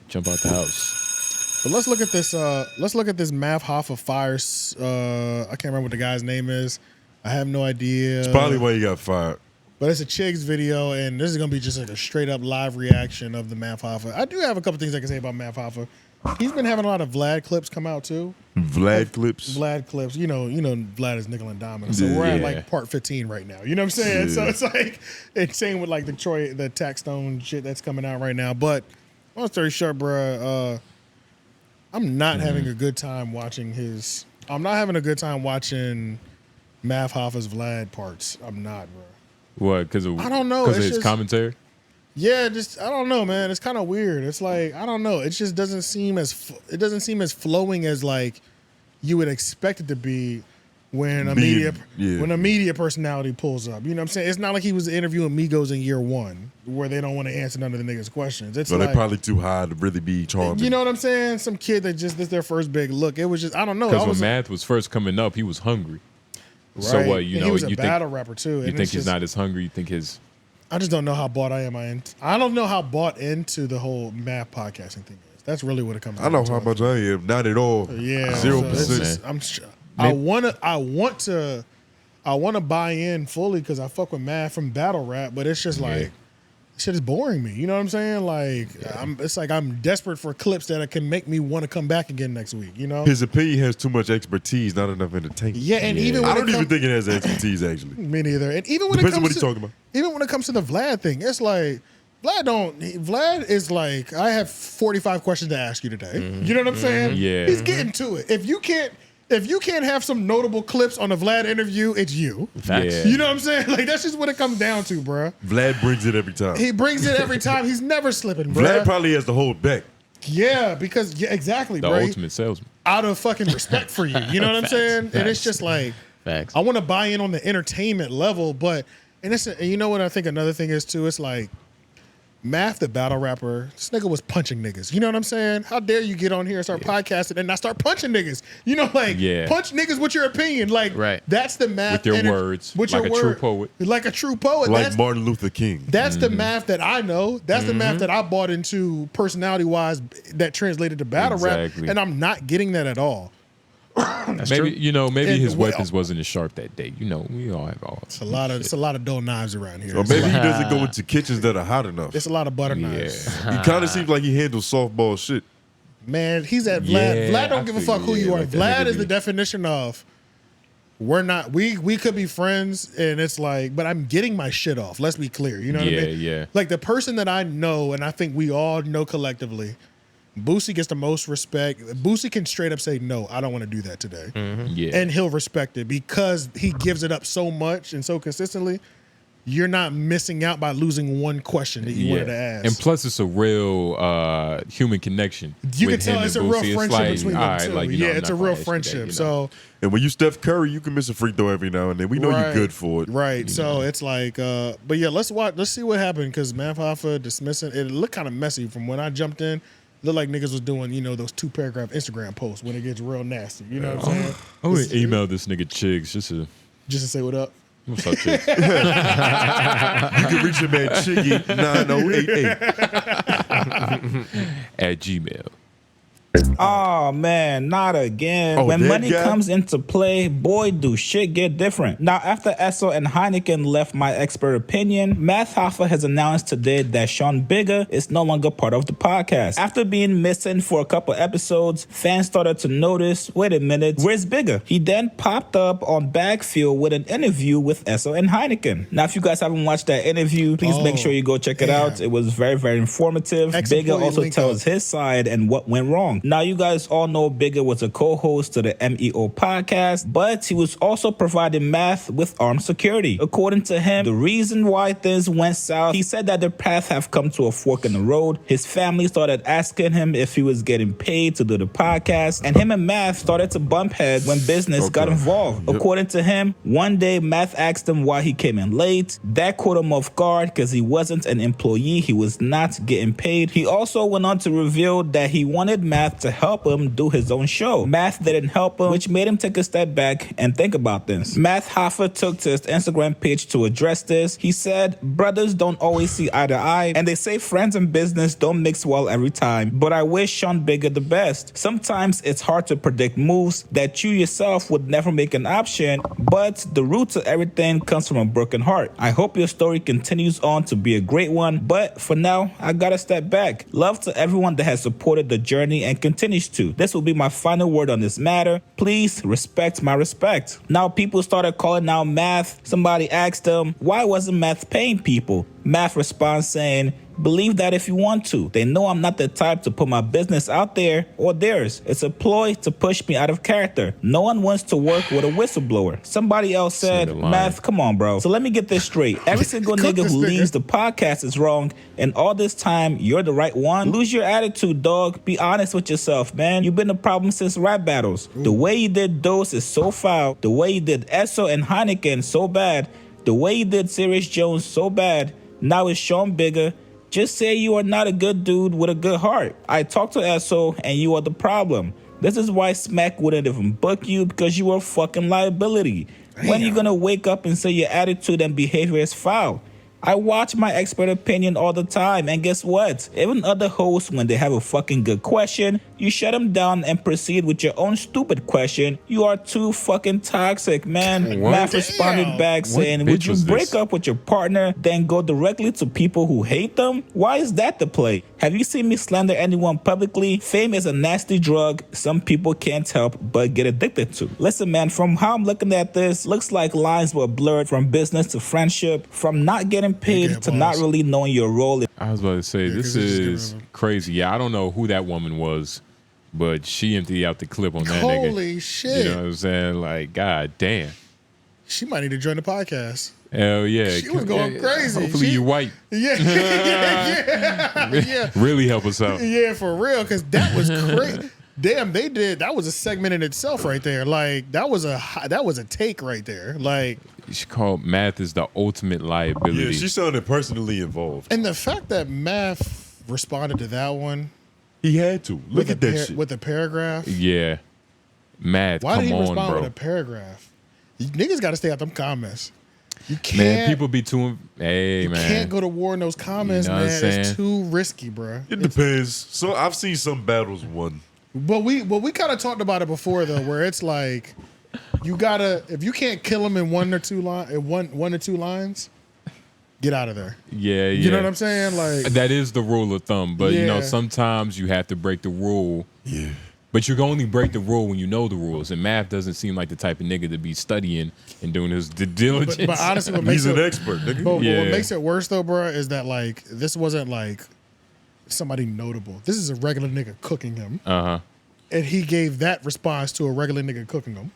jump out the house. But let's look at this. Let's look at this Math Hoffa fires. I can't remember what the guy's name is. I have no idea. It's probably why he got fired. But it's a Chigs video, and this is gonna be just like a straight up live reaction of the Math Hoffa. I do have a couple things I can say about Math Hoffa. He's been having a lot of Vlad clips come out too. Vlad clips. Vlad clips. You know, Vlad is nickel and diamond. So we're at like part 15 right now. You know what I'm saying? Yeah. So it's like it's same with like the Taxstone shit that's coming out right now. But long story short, bro, I'm not having a good time watching his. I'm not having a good time watching Math Hoffa's Vlad parts. I'm not, bro. What? Because I don't know. Because of his commentary. Yeah, I don't know, man. It's kind of weird. It's like I don't know. It just doesn't seem as flowing as like you would expect it to be when a media personality pulls up. You know what I'm saying? It's not like he was interviewing Migos in year one where they don't want to answer none of the niggas' questions. It's so like, they're probably too high to really be charming. You know what I'm saying? Some kid that just this is their first big look. It was just I don't know. Because when Math was first coming up, he was hungry. Right. So what? He was a battle rapper too. You think he's not as hungry? You think his? I just don't know how bought I am. I don't know how bought into the whole math podcasting thing is. That's really what it comes down to. I know how much I am. Not at all. Yeah, 0%. I want to buy in fully because I fuck with math from battle rap, but it's just like shit is boring me. You know what I'm saying? Like it's like I'm desperate for clips that can make me want to come back again next week. You know, his opinion has too much expertise, not enough entertainment. Yeah, and even when I don't even think it has expertise actually. Me neither. And even when depends it comes on what he's talking about. Even when it comes to the Vlad thing, it's like Vlad is like I have 45 questions to ask you today. You know what I'm saying? Yeah, he's getting to it. If you can't have some notable clips on a Vlad interview, it's you. Yeah. You know what I'm saying? Like that's just what it comes down to, bro. Vlad brings it every time. He brings it every time. He's never slipping, bro. Vlad probably has to hold back. Yeah, because exactly, the bro. ultimate salesman. Out of fucking respect for you. You know what I'm saying? And it's just like I want to buy in on the entertainment level, but and you know what I think another thing is too? It's like Math, the battle rapper, this nigga was punching niggas. You know what I'm saying? How dare you get on here and start podcasting and not start punching niggas? You know, like punch niggas with your opinion. Like that's the Math with your words, with like your a true poet, like a true poet, like Martin Luther King. That's the Math that I know. That's the Math that I bought into personality wise. That translated to battle rap, and I'm not getting that at all. Maybe his weapons wasn't as sharp that day. You know, we all have all. It's a lot of dull knives around here. Or maybe he doesn't go into kitchens that are hot enough. It's a lot of butter knives. He kind of seems like he handles softball shit. Man, he's at Vlad. Vlad don't give a fuck who you are. Vlad is the definition of we're not. We could be friends, and it's like, but I'm getting my shit off. Let's be clear. You know what I mean? Yeah. Like the person that I know, and I think we all know collectively. Boosie gets the most respect. Boosie can straight up say, no, I don't want to do that today. And he'll respect it because he gives it up so much and so consistently. You're not missing out by losing one question that you wanted to ask. And plus, it's a real human connection. You can tell it's a real friendship between them two. It's a real friendship. So, and when you Steph Curry, you can miss a free throw every now and then. We know you're good for it. Right. So it's like, but yeah, let's see what happened because Math Hoffa dismissing it looked kind of messy from when I jumped in. Looked like niggas was doing, those 2-paragraph Instagram posts when it gets real nasty. You know what I'm saying? I would email this nigga Chigs just to say what up. What's up, Chigs? You can reach him at Chiggy9088 at Gmail. Oh man, not again. When money comes into play, boy, do shit get different. Now, after Esso and Hynaken left my expert opinion, Math Hoffa has announced today that Sean Bigga is no longer part of the podcast. After being missing for a couple episodes, fans started to notice, wait a minute, where's Bigga? He then popped up on Backfield with an interview with Esso and Hynaken. Now, if you guys haven't watched that interview, please make sure you go check it out. It was very, very informative. Bigga also tells his side and what went wrong. Now, you guys all know Bigga was a co-host to the MEO podcast, but he was also providing Math with armed security. According to him, the reason why things went south, he said that their paths have come to a fork in the road. His family started asking him if he was getting paid to do the podcast, and him and Math started to bump heads when business got involved. According to him, one day Math asked him why he came in late. That caught him off guard because he wasn't an employee. He was not getting paid. He also went on to reveal that he wanted Math Math to help him do his own show. Math didn't help him, which made him take a step back and think about this. Math Hoffa took to his Instagram page to address this. He said, brothers don't always see eye to eye, and they say friends and business don't mix well every time, but I wish Sean Bigga the best. Sometimes it's hard to predict moves that you yourself would never make an option, but the root of everything comes from a broken heart. I hope your story continues on to be a great one, but for now, I gotta step back. Love to everyone that has supported the journey and continues to. This will be my final word on this matter. Please respect my respect. Now people started calling out Math. Somebody asked them, why wasn't Math paying people? Math responds saying, believe that if you want to. They know I'm not the type to put my business out there or theirs. It's a ploy to push me out of character. No one wants to work with a whistleblower. Somebody else said, Math, come on, bro. So let me get this straight. Every single nigga who leaves the podcast is wrong, and all this time, you're the right one. Lose your attitude, dog. Be honest with yourself, man. You've been a problem since rap battles. The way you did Dose is so foul. The way you did Esso and Hynaken so bad. The way you did Serious Jones so bad. Now it's Sean Bigga. Just say you are not a good dude with a good heart. I talked to Esso and you are the problem. This is why Smack wouldn't even book you, because you are a fucking liability. Damn. When are you gonna wake up and say your attitude and behavior is foul? I watch my expert opinion all the time, and guess what? Even other hosts, when they have a fucking good question, you shut them down and proceed with your own stupid question. You are too fucking toxic, man. Math responded back saying, would you break up with your partner, then go directly to people who hate them? Why is that the play? Have you seen me slander anyone publicly? Fame is a nasty drug some people can't help but get addicted to. Listen, man, from how I'm looking at this, looks like lines were blurred from business to friendship, from not getting paid to not really knowing your role. I was about to say, this is crazy. Yeah, I don't know who that woman was, but she emptied out the clip on that nigga. Holy shit. You know what I'm saying? Like, god damn. She might need to join the podcast. Hell yeah. She was going crazy. Hopefully you white. Yeah. Yeah. Really help us out. Yeah, for real, because that was crazy. Damn, they did. That was a segment in itself right there. Like, that was a take right there. Like, she called Math is the ultimate liability. Yeah, she sounded personally involved. And the fact that Math responded to that one. He had to. Look at that shit. With a paragraph. Yeah. Math, why did he respond bro. with a paragraph? You niggas got to stay out them comments. You can't. Man, people be too. Hey, man. You can't go to war in those comments, man. It's too risky, bro. It depends. So I've seen some battles won. But we kind of talked about it before though, where it's like you gotta, if you can't kill him in one or two lines, get out of there. Yeah, you know what I'm saying? Like, that is the rule of thumb. But you know, sometimes you have to break the rule. Yeah. But you can only break the rule when you know the rules. And Math doesn't seem like the type of nigga to be studying and doing his due diligence. But honestly, he's an expert, nigga. But what makes it worse though, bro, is that like this wasn't like somebody notable. This is a regular nigga cooking him. And he gave that response to a regular nigga cooking him.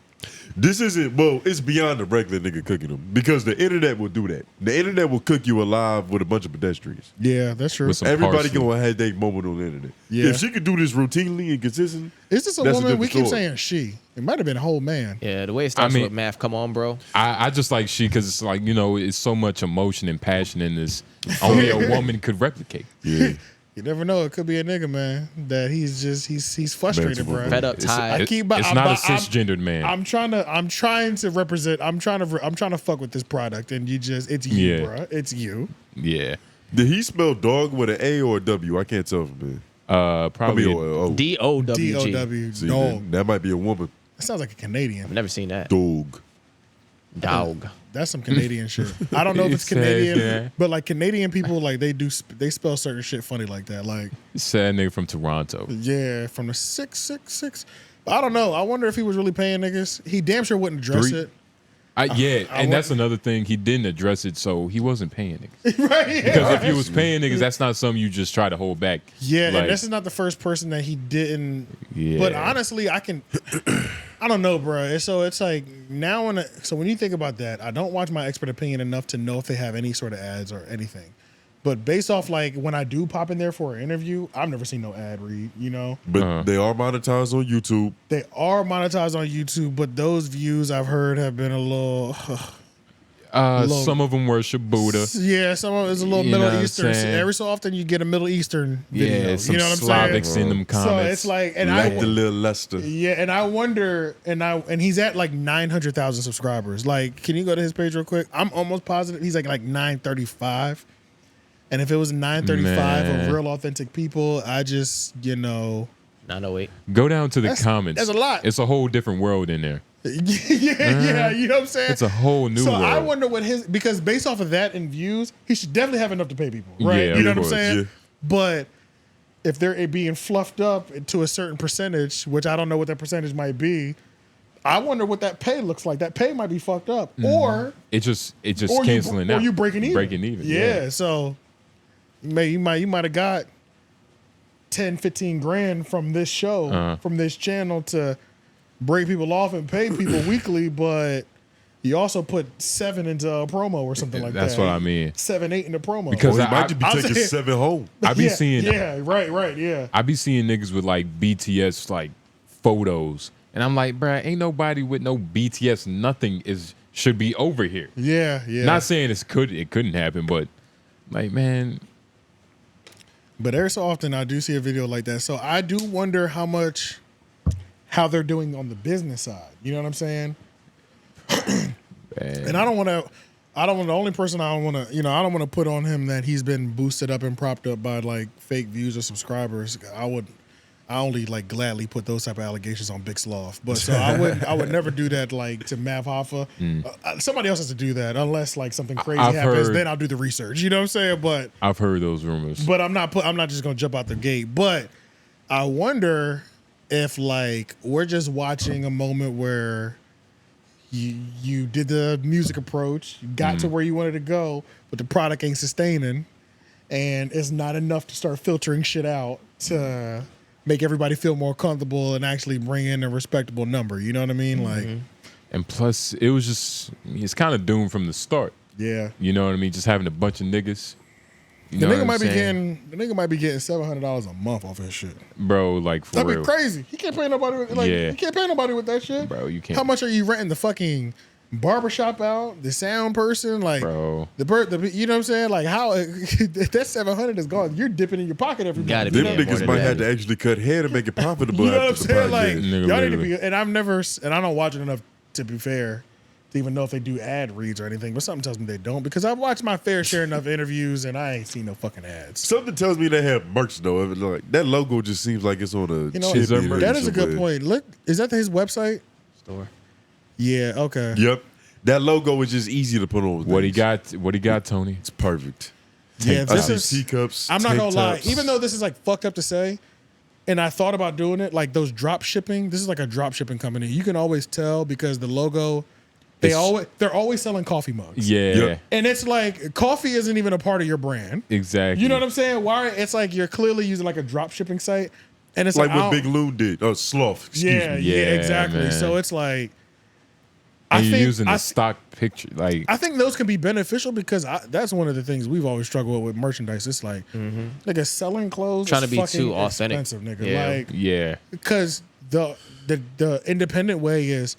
This isn't, well, it's beyond the regular nigga cooking them, because the internet will do that. The internet will cook you alive with a bunch of pedestrians. Yeah, that's true. Everybody gonna have their moment on the internet. Yeah. If she could do this routinely and consistently, is this a woman? We keep saying she. It might have been a whole man. Yeah, the way it starts with Math, come on, bro. I just like she, because it's like, you know, it's so much emotion and passion in this. Only a woman could replicate. Yeah. You never know. It could be a nigga, man, that he's frustrated, bro. Fed up, tired. It's not a cisgendered man. I'm trying to represent. I'm trying to fuck with this product, and it's you, bro. It's you. Yeah. Did he spell dog with an A or a W? I can't tell, man. Probably D-O-W-G. D-O-W. Dog. That might be a woman. That sounds like a Canadian. I've never seen that. Dog. That's some Canadian shit. I don't know if it's Canadian, but like Canadian people, like they spell certain shit funny like that. Like, sad nigga from Toronto. Yeah, from the 666. I don't know. I wonder if he was really paying niggas. He damn sure wouldn't address it. And that's another thing. He didn't address it, so he wasn't paying niggas. Right? Yeah, because if he was paying niggas, that's not something you just try to hold back. Yeah, like, and this is not the first person that he didn't. Yeah. But honestly, I don't know, bro. So it's like now, so when you think about that, I don't watch my expert opinion enough to know if they have any sort of ads or anything. But based off like when I do pop in there for an interview, I've never seen no ad read, you know? But they are monetized on YouTube. They are monetized on YouTube, but those views I've heard have been a little... Some of them worship Buddha. Yeah, some of it's a little You know what Middle I'm Eastern. saying? Every so often you get a Middle Eastern video. Yeah, some you know what I'm Slavics saying? in them comments. So it's like, and Like the little Lester. yeah, and I wonder, and he's at like 900,000 subscribers. Like, can you go to his page real quick? I'm almost positive he's like 935. And if it was 935 of Man. real authentic people, I just 908. Go down to the comments. that's a lot. It's a whole different world in there. yeah, you know what I'm saying? It's a whole new So world. I wonder what because based off of that and views, he should definitely have enough to pay people, right? Yeah, you know of what I'm course, saying? yeah. But if they're being fluffed up to a certain percentage, which I don't know what that percentage might be, I wonder what that pay looks like. That pay might be fucked up, or It just or canceling you, out. or you breaking even. Breaking even. Yeah. So you might have got 10, 15 grand from this show, from this channel to break people off and pay people weekly, but you also put 7 into a promo or something like That's that. what I mean. 7, 8 in the promo. Because Or he might I- just be I'll taking say- 7 home. I be yeah, seeing Yeah, right, yeah. I be seeing niggas with like BTS like photos, and I'm like, bruh, ain't nobody with no BTS. Nothing should be over here. Yeah. Not saying it couldn't happen, but like, man, But every so often I do see a video like that. So I do wonder how they're doing on the business side. You know what I'm saying? And I don't want the only person I don't want to, I don't want to put on him that he's been boosted up and propped up by like fake views or subscribers. I only like gladly put those type of allegations on Big Sloth. But so I would never do that like to Math Hoffa. Somebody else has to do that unless like something crazy I've happens. heard- Then I'll do the research. You know what I'm saying? But I've heard those rumors. I'm not just gonna jump out the gate. But I wonder if like we're just watching a moment where you did the music approach, you got to where you wanted to go, but the product ain't sustaining, and it's not enough to start filtering shit out to make everybody feel more comfortable and actually bring in a respectable number. You know what I mean? Like, And plus, it's kind of doomed from the start. yeah. You know what I mean? Just having a bunch of niggas. You The know nigga what might I'm be saying? getting $700 a month off his shit. Bro, like for That'd real. be crazy. He can't pay nobody with you can't pay nobody with that shit. Bro, you can't. How much are you renting the fucking barbershop out? The sound person? Like Bro. the you know what I'm saying? Like how if that 700 is gone, you're dipping in your pocket every Gotta month. be You Them know, Yeah, more niggas than might that. have to actually cut hair to make it profitable. you know what I'm after the saying? Like project. Nigga, y'all need to literally. be and I don't watch it enough to be fair to even know if they do ad reads or anything, but something tells me they don't because I've watched my fair share enough interviews and I ain't seen no fucking ads. Something tells me they have merch though. Like that logo just seems like it's on a. You know, chip there in merch? that is a good somewhere. point. Look, is that his website? Store. Yeah, okay. Yep, that logo is just easy to put on. What he things. got, Tony? It's perfect. Yeah, I this see is teacups. I'm not tank gonna lie. tops. Even though this is like fucked up to say, and I thought about doing it, like those drop shipping. This is like a drop shipping company. You can always tell because the logo, they're always selling coffee mugs. Yeah, Yep. And it's like coffee isn't even a part of your brand. exactly. You know what I'm saying? Why? It's like you're clearly using like a drop shipping site, and it's like like, I what don't- Big Loon did. Oh, Sloth. Excuse yeah, me. yeah, Yeah, exactly. man. So it's like, And you're using I the stock picture, like I think those can be beneficial because that's one of the things we've always struggled with merchandise. It's like, nigga, selling clothes Trying is to be fucking too authentic. expensive, nigga. Yeah. Like, yeah, because the independent way is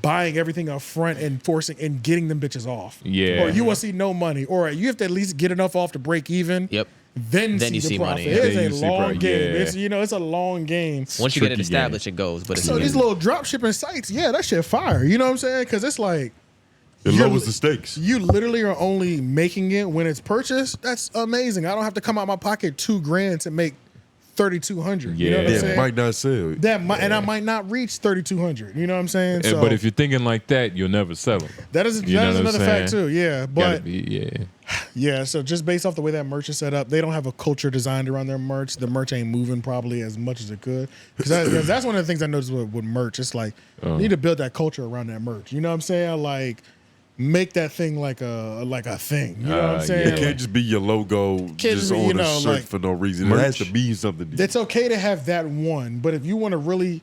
buying everything up front and forcing and getting them bitches off. Yeah. Or you want to see no money, or you have to at least get enough off to break even. Yep. Then Then see you the see profit. money, It yeah. is Then a you see long profit, game. yeah. It's a long game. Once you get it tricky established, it goes. But it's So these little drop shipping sites, yeah, that shit fire. You know what I'm saying? Because it's like It You're- lowers the stakes. you literally are only making it when it's purchased. That's amazing. I don't have to come out my pocket $2,000 to make 3,200. You know what I'm Yeah. saying? Might not sell. And I might not reach 3,200. You know what I'm saying? So but if you're thinking like that, you'll never sell them. that is You know what I'm another fact saying? too. Yeah, Gotta but be, yeah. So just based off the way that merch is set up, they don't have a culture designed around their merch. The merch ain't moving probably as much as it could. Because that's one of the things I noticed with merch. It's like you need to build that culture around that merch. You know what I'm saying? Like make that thing like a thing. You know what I'm saying? It can't just be your logo just be, on you a know, shirt like, for no reason. It merch. has to mean something to you. It's okay to have that one, but if you want to really,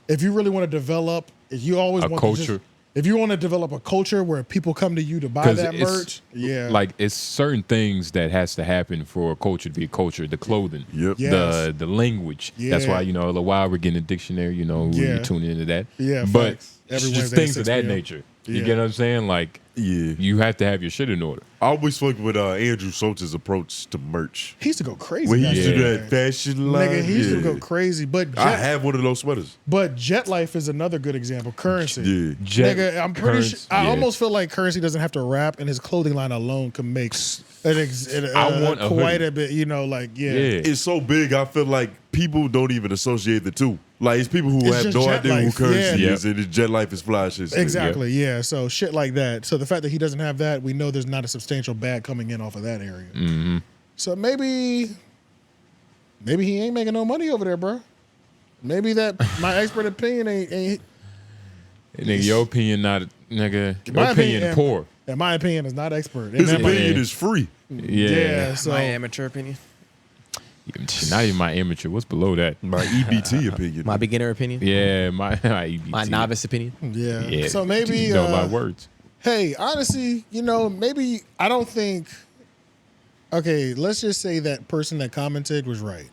if you really want to develop, if you always A want culture. if you want to develop a culture where people come to you to buy 'Cause that it's- merch, yeah, like it's certain things that has to happen for a culture to be a culture. The clothing, Yep. Yes. the language. That's why Yeah. why we're getting a dictionary. Yeah. You're tuning into that. Yeah, but facts. Every it's just Wednesday at things of 6 that p.m. nature. You Yeah. get what I'm saying? Like You have to have your shit in order. I always fuck with Andrew Schultz's approach to merch. He used to go crazy. When he used to do back that then. fashion line. Nigga, he used to go crazy. But I have one of those sweaters. But Jet Life is another good example. Currency. Yeah. Nigga, I'm pretty sure. I almost feel like Currency doesn't have to rap, and his clothing line alone can make I want a quite hoodie. a bit. You know, like It's so big. I feel like people don't even associate the two. Like it's people who It's have just no Jet idea who Life, Currency yeah. is, and it's Jet Life is fly shit. Exactly, yeah. So shit like that. So the fact that he doesn't have that, we know there's not a substantial bag coming in off of that area. Mm-hmm. So maybe he ain't making no money over there, bro. Maybe that my expert opinion ain't Nigga, your opinion not, nigga. Your my opinion poor. In my opinion, is not expert. His And that might- opinion is free. Yeah, so My amateur opinion. Not even my amateur. What's below that? My EBT opinion. My beginner opinion. Yeah, my EBT. My novice opinion. yeah. Yeah. So maybe you know a lot of words. hey, honestly, you know, maybe I don't think. Okay, let's just say that person that commented was right,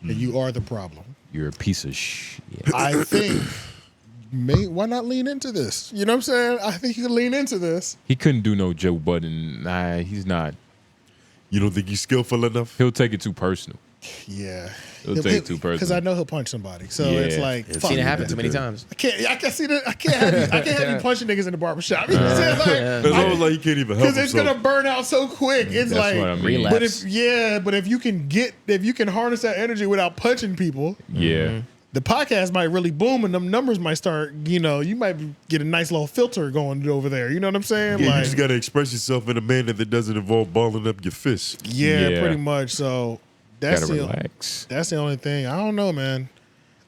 and you are the problem. You're a piece of shit. I think, why not lean into this? You know what I'm saying? I think you can lean into this. He couldn't do no Joe Budden. Nah, he's not. You don't think he's skillful enough? He'll take it too personal. Yeah, He'll take it too personal. because I know he'll punch somebody. So Yeah. it's like, fuck Seen it you, happen man. too many times. I can't see that. I can't have you punching niggas in the barbershop. You know what I'm saying? Like, It's almost like he can't even help because it's himself. gonna burn out so quick. It's That's like, what I mean. Relapse. but if you can harness that energy without punching people, Yeah. the podcast might really boom and them numbers might start. You know, you might get a nice little filter going over there. You know what I'm saying? Yeah, you Like, just got to express yourself in a manner that doesn't involve balling up your fists. yeah, Yeah. pretty much. So that's Gotta the relax. that's the only thing. I don't know, man.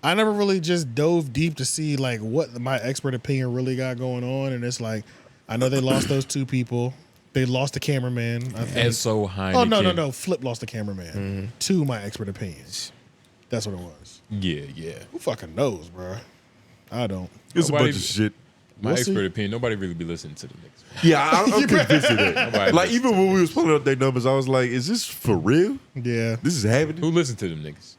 I never really just dove deep to see like what my expert opinion really got going on, and it's like I know they lost those two people. They lost the cameraman. I think. Esso Hynaken. Oh no! Flip lost the cameraman to my expert opinions. That's what it was. Yeah. Who fucking knows, bro? I don't. It's Nobody- a bunch of shit. My We'll expert see. opinion, nobody really be listening to the niggas. Yeah, I'm convinced of that. Nobody Like, listens even to when we was pulling up their numbers, I was like, is this for real? Yeah. This is happening? Who listened to them niggas?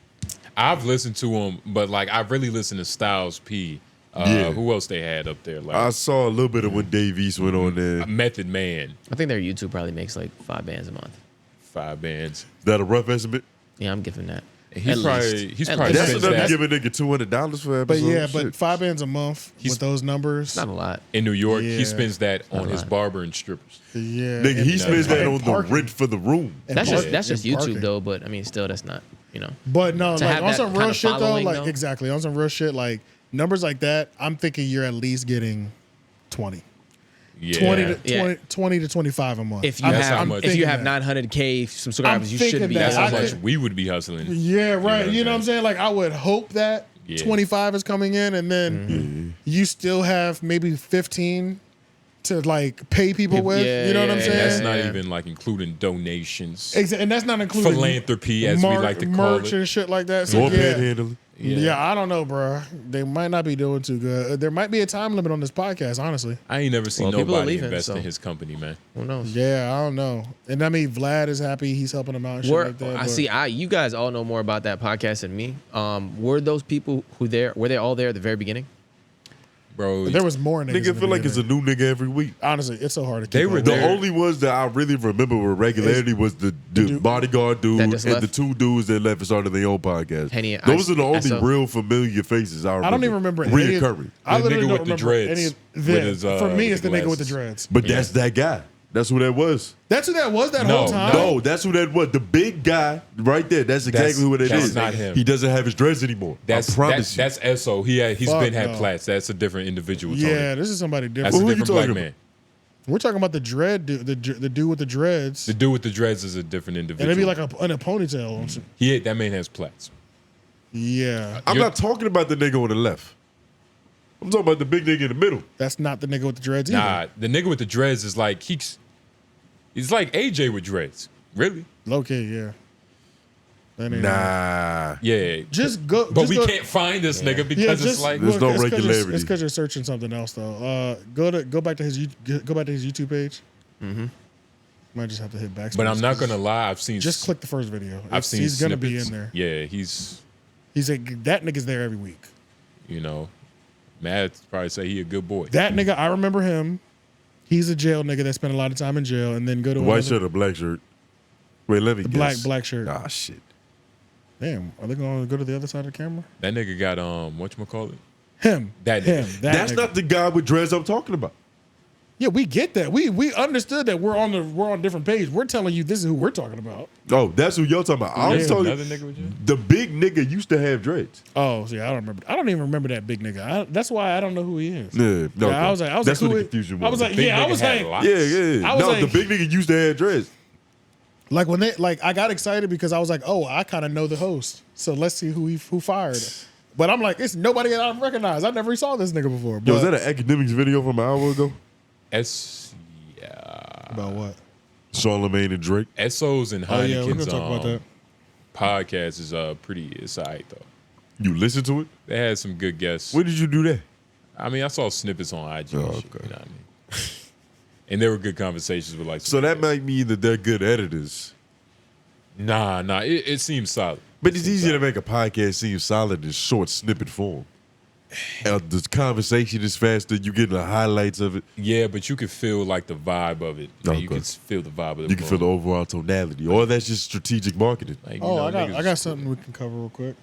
I've listened to them, but like I really listened to Styles P. Yeah. Who else they had up there? Like I saw a little bit of when Dave East went on there. Method Man, I think their YouTube probably makes like 5 bands a month. 5 bands. Is that a rough estimate? Yeah, I'm giving that. He's At probably least. he's At probably least. That's spends enough to that give a nigga $200 for an But episode. yeah, but Shit. 5 bands a month with those numbers. Not a lot. in New York. Yeah. He spends that on Not a his lot. barber and strippers. Yeah. Nigga, he and- spends that and on the parking. rent for the room. And That's parking. just And YouTube parking. though, but I mean, still, that's not, you know. But no, To like have on that some real kind of shit though, following, like though. exactly on some real shit, like numbers like that. I'm thinking you're at least getting 20. Yeah. 20 to 25 a month. If you I'm how have much- if you have thinking that. 900K subscribers, you thinking should be. that. That's how I much could- we would be hustling. Yeah, right. what You know what I'm I'm saying? Like I would hope that Yeah. 25 is coming in, and then you still have maybe 15 to like pay people with. Yeah, you know what I'm yeah, And that's saying? not Yeah. even like including donations, And that's not including philanthropy, as we like to call merch it. and shit like that. So More yeah. panhandling. Yeah, I don't know, bro. They might not be doing too good. There might be a time limit on this podcast, honestly. I ain't never seen Well, people are nobody leaving, invest so- in his company, man. Who knows? Yeah, I don't know. And I mean, Vlad is happy. He's helping him out and shit Were, like that. I but- see. You guys all know more about that podcast than me. Were those people were they all there at the very beginning? Bro, There was more niggas. Nigga feel like it's a new nigga every week. Honestly, it's so hard to keep They were up The with. there. only ones that I really remember with regularity was the bodyguard dude That and just the left? 2 dudes that left and started their own podcast. Henny, Those are the only Esso. real familiar faces I remember. I don't even remember any of, reoccurring. I The literally nigga don't with the remember dreads, any of with them. his, For me, with it's the the nigga with the glasses. dreads. But Yeah. that's that guy. That's who that was. That's who that was that No, whole time. No, that's who that was. The big guy right there. That's exactly who it is. that's not him. He doesn't have his dreads anymore. That's I promise you. That's Esso. He's Fuck been had no. plaits. That's a different individual. Tony. Yeah, this is somebody That's different. a Who are you different black talking man. We're talking about the dread dude, the dude with the dreads. The dude with the dreads is a different And individual. it'd be like in a ponytail. That man has plaits. Yeah. I'm You're- not talking about the nigga on the left. I'm talking about the big nigga in the middle. That's not the nigga with the dreads either. Nah, the nigga with the dreads is like he's like AJ with dreads. Really? Low key, yeah. That ain't Nah. Yeah. Just go. But just we go, can't find this nigga Yeah, because just it's like There's no it's 'cause you're- regularity. It's because you're searching something else though. Go back to his YouTube page. Mm-hmm. Might just have to hit backspace. but I'm not gonna lie, I've seen Just click the first video. I've seen He's gonna be snippets. in there. Yeah, he's He's like that nigga's there every week. you know, Matt probably say he a good boy. That nigga, I remember him. He's a jail nigga that spent a lot of time in jail and then go to White shirt or black shirt? Wait, let me guess. Black shirt. Ah, shit. Damn, are they going to go to the other side of the camera? That nigga got whatchamacallit? Him. That him. nigga. That's nigga. not the guy with dreads I'm talking about. Yeah, we get that. We understood that we're on different page. We're telling you this is who we're talking about. Oh, that's who you're talking about. I was talking. Another nigga with you? The big nigga used to have dreads. Oh, see, I don't remember. I don't even remember that big nigga. That's why I don't know who he is. Yeah, no, I was like, that's who what the is- confusion was. I was like, Big yeah, I nigga was had like, locks. Yeah. I was No, like- the big nigga used to have dreads. like when they I got excited because I was like, oh, I kind of know the host, so let's see who fired him. But I'm like, it's nobody that I recognize. I never saw this nigga before. Yo, was But- that an academics video from an hour ago? about what? Charlamagne and Drake. Esso's and Oh yeah, we're gonna Hynaken's talk about that. podcast is it's alright though. You listen to it? They had some good guests. When did you do that? I mean, I saw snippets on IG. Oh, and shit, okay. you know what I mean? And there were good conversations with like. So that might mean that they're good editors. Nah, it seems solid. But it's easier to make a podcast seem solid in short snippet form. The conversation is faster. You get the highlights of it. Yeah, but you could feel like the vibe of it. Like, you Okay. could feel the vibe of it. You can feel the overall tonality. Or that's just strategic marketing. Like, you Oh, know, I niggas- got something we can cover real quick.